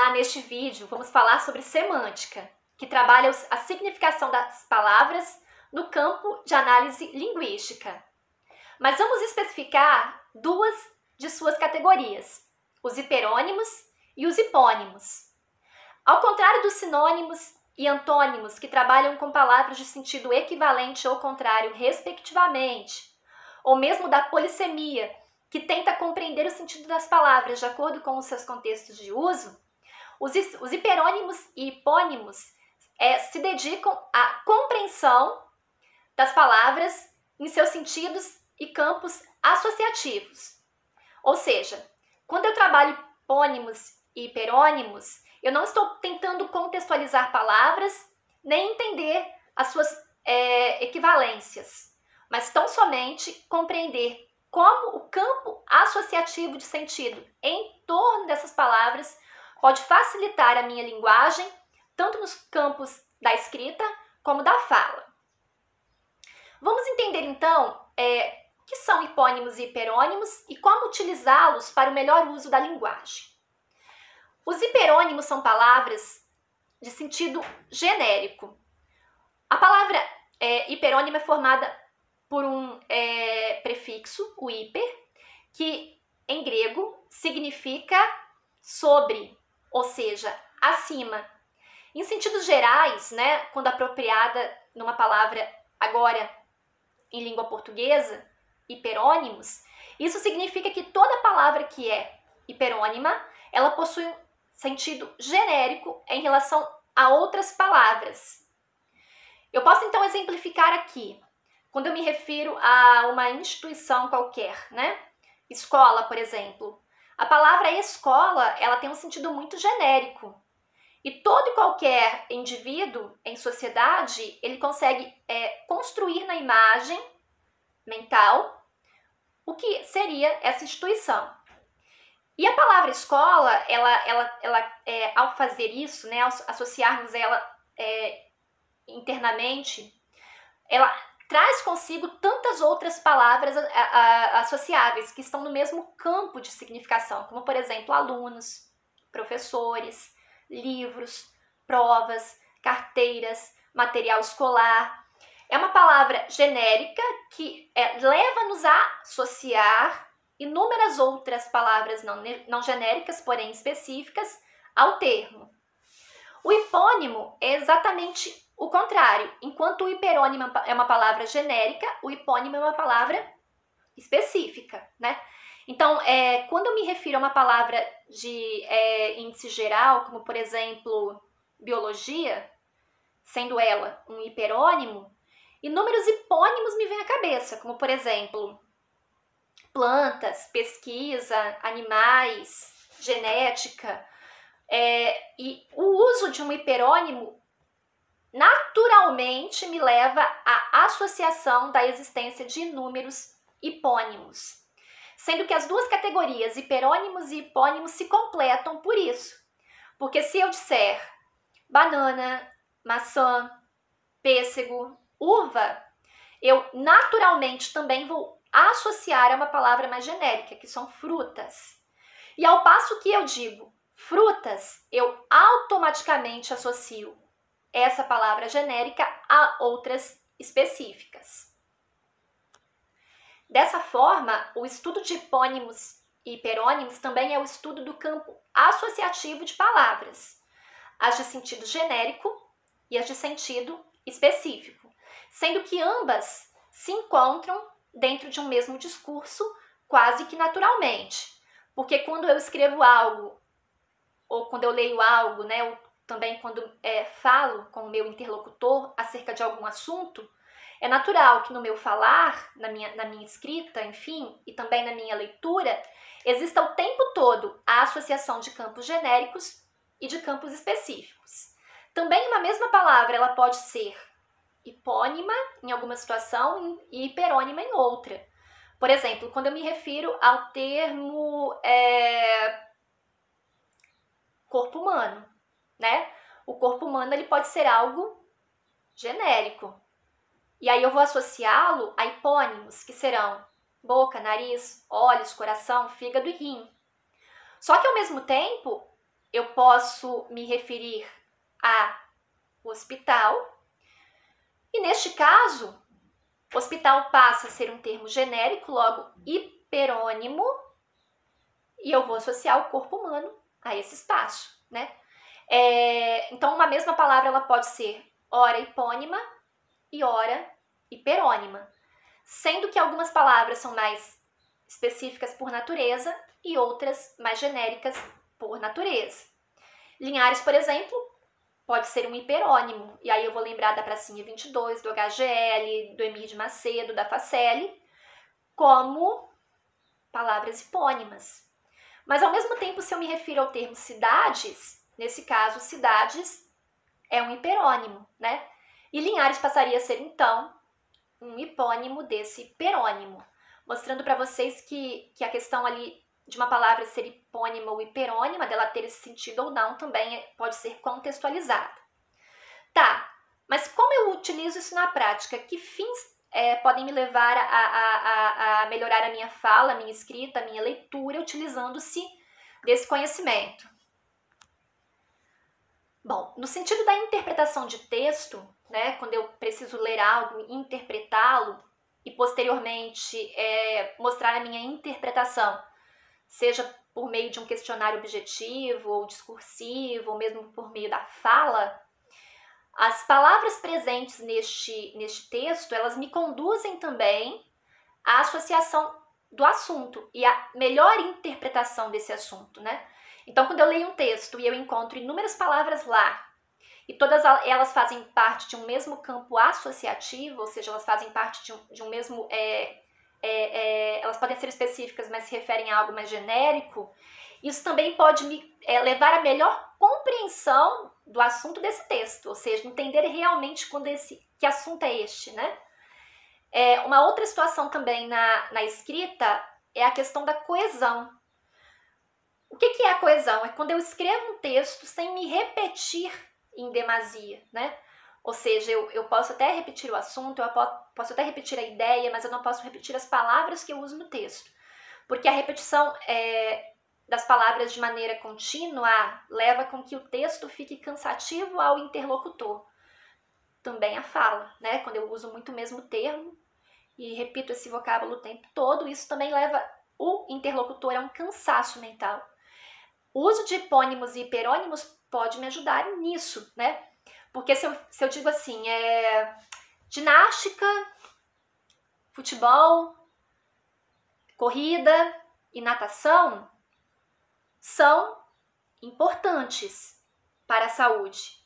Olá, neste vídeo vamos falar sobre semântica, que trabalha a significação das palavras no campo de análise linguística. Mas vamos especificar duas de suas categorias, os hiperônimos e os hipônimos. Ao contrário dos sinônimos e antônimos, que trabalham com palavras de sentido equivalente ou contrário, respectivamente, ou mesmo da polissemia, que tenta compreender o sentido das palavras de acordo com os seus contextos de uso, os hiperônimos e hipônimos se dedicam à compreensão das palavras em seus sentidos e campos associativos. Ou seja, quando eu trabalho hipônimos e hiperônimos, eu não estou tentando contextualizar palavras nem entender as suas equivalências, mas tão somente compreender como o campo associativo de sentido em torno dessas palavras pode facilitar a minha linguagem, tanto nos campos da escrita como da fala. Vamos entender então o que são hipônimos e hiperônimos e como utilizá-los para o melhor uso da linguagem. Os hiperônimos são palavras de sentido genérico. A palavra hiperônimo é formada por um prefixo, o hiper, que em grego significa sobre, ou seja, acima. Em sentidos gerais, né, quando apropriada numa palavra agora em língua portuguesa, hiperônimos, isso significa que toda palavra que é hiperônima, ela possui um sentido genérico em relação a outras palavras. Eu posso então exemplificar aqui. Quando eu me refiro a uma instituição qualquer, né? Escola, por exemplo. A palavra escola, ela tem um sentido muito genérico. E todo e qualquer indivíduo em sociedade, ele consegue construir na imagem mental o que seria essa instituição. E a palavra escola, ao fazer isso, né, ao associarmos ela internamente, ela traz consigo tantas outras palavras associáveis que estão no mesmo campo de significação, como, por exemplo, alunos, professores, livros, provas, carteiras, material escolar. É uma palavra genérica que leva-nos a associar inúmeras outras palavras não genéricas, porém específicas, ao termo. O hipônimo é exatamente o contrário. Enquanto o hiperônimo é uma palavra genérica, o hipônimo é uma palavra específica, né? Então, quando eu me refiro a uma palavra de índice geral, como por exemplo, biologia, sendo ela um hiperônimo, inúmeros hipônimos me vêm à cabeça, como por exemplo, plantas, pesquisa, animais, genética. E o uso de um hiperônimo naturalmente me leva à associação da existência de inúmeros hipônimos, sendo que as duas categorias, hiperônimos e hipônimos, se completam por isso. Porque se eu disser banana, maçã, pêssego, uva, eu naturalmente também vou associar a uma palavra mais genérica, que são frutas. E ao passo que eu digo frutas, eu automaticamente associo essa palavra genérica a outras específicas. Dessa forma, o estudo de hipônimos e hiperônimos também é o estudo do campo associativo de palavras, as de sentido genérico e as de sentido específico, sendo que ambas se encontram dentro de um mesmo discurso quase que naturalmente, porque quando eu escrevo algo ou quando eu leio algo, né, ou também quando falo com o meu interlocutor acerca de algum assunto, é natural que no meu falar, na minha escrita, enfim, e também na minha leitura, exista o tempo todo a associação de campos genéricos e de campos específicos. Também uma mesma palavra, ela pode ser hipônima em alguma situação e hiperônima em outra. Por exemplo, quando eu me refiro ao termo corpo humano, né? O corpo humano ele pode ser algo genérico. E aí eu vou associá-lo a hipônimos, que serão boca, nariz, olhos, coração, fígado e rim. Só que ao mesmo tempo, eu posso me referir a hospital. E neste caso, hospital passa a ser um termo genérico, logo hiperônimo, e eu vou associar o corpo humano a esse espaço, né? Então, uma mesma palavra ela pode ser ora hipônima e ora hiperônima, sendo que algumas palavras são mais específicas por natureza e outras mais genéricas por natureza. Linhares, por exemplo, pode ser um hiperônimo, e aí eu vou lembrar da Pracinha 22, do HGL, do Emir de Macedo, da Faceli, como palavras hipônimas. Mas, ao mesmo tempo, se eu me refiro ao termo cidades, nesse caso, cidades é um hiperônimo, né? E Linhares passaria a ser, então, um hipônimo desse hiperônimo, mostrando para vocês que a questão ali de uma palavra ser hipônima ou hiperônima, dela ter esse sentido ou não, também pode ser contextualizada. Tá, mas como eu utilizo isso na prática? Que fins podem me levar a melhorar a minha fala, a minha escrita, a minha leitura, utilizando-se desse conhecimento? Bom, no sentido da interpretação de texto, né, quando eu preciso ler algo, interpretá-lo e posteriormente mostrar a minha interpretação, seja por meio de um questionário objetivo ou discursivo, ou mesmo por meio da fala, as palavras presentes neste texto, elas me conduzem também à associação do assunto e à melhor interpretação desse assunto, né? Então, quando eu leio um texto e eu encontro inúmeras palavras lá, e todas elas fazem parte de um mesmo campo associativo, ou seja, elas fazem parte de um mesmo... elas podem ser específicas, mas se referem a algo mais genérico, isso também pode me levar à melhor compreensão do assunto desse texto, ou seja, entender realmente que assunto é este, né? Uma outra situação também na escrita é a questão da coesão. O que é a coesão? É quando eu escrevo um texto sem me repetir em demasia, né? Ou seja, eu posso até repetir o assunto, eu posso até repetir a ideia, mas eu não posso repetir as palavras que eu uso no texto. Porque a repetição das palavras de maneira contínua leva com que o texto fique cansativo ao interlocutor. Também a fala, né? Quando eu uso muito o mesmo termo e repito esse vocábulo o tempo todo, isso também leva o interlocutor a um cansaço mental. O uso de hipônimos e hiperônimos pode me ajudar nisso, né? Porque se eu digo assim, ginástica, futebol, corrida e natação são importantes para a saúde.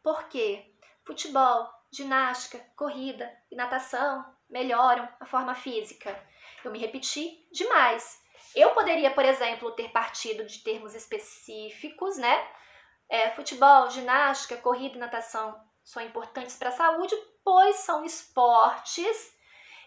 Por quê? Futebol, ginástica, corrida e natação melhoram a forma física. Eu me repeti demais. Eu poderia, por exemplo, ter partido de termos específicos, né? Futebol, ginástica, corrida e natação são importantes para a saúde, pois são esportes.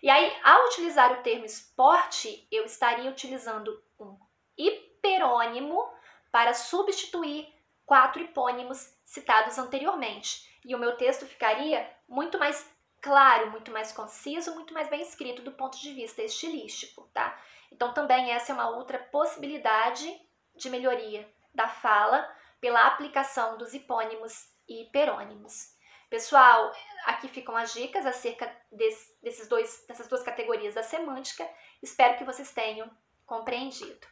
E aí, ao utilizar o termo esporte, eu estaria utilizando um hiperônimo para substituir 4 hipônimos citados anteriormente. E o meu texto ficaria muito mais claro, muito mais conciso, muito mais bem escrito do ponto de vista estilístico, tá? Então, também essa é uma outra possibilidade de melhoria da fala pela aplicação dos hipônimos e hiperônimos. Pessoal, aqui ficam as dicas acerca dessas duas categorias da semântica. Espero que vocês tenham compreendido.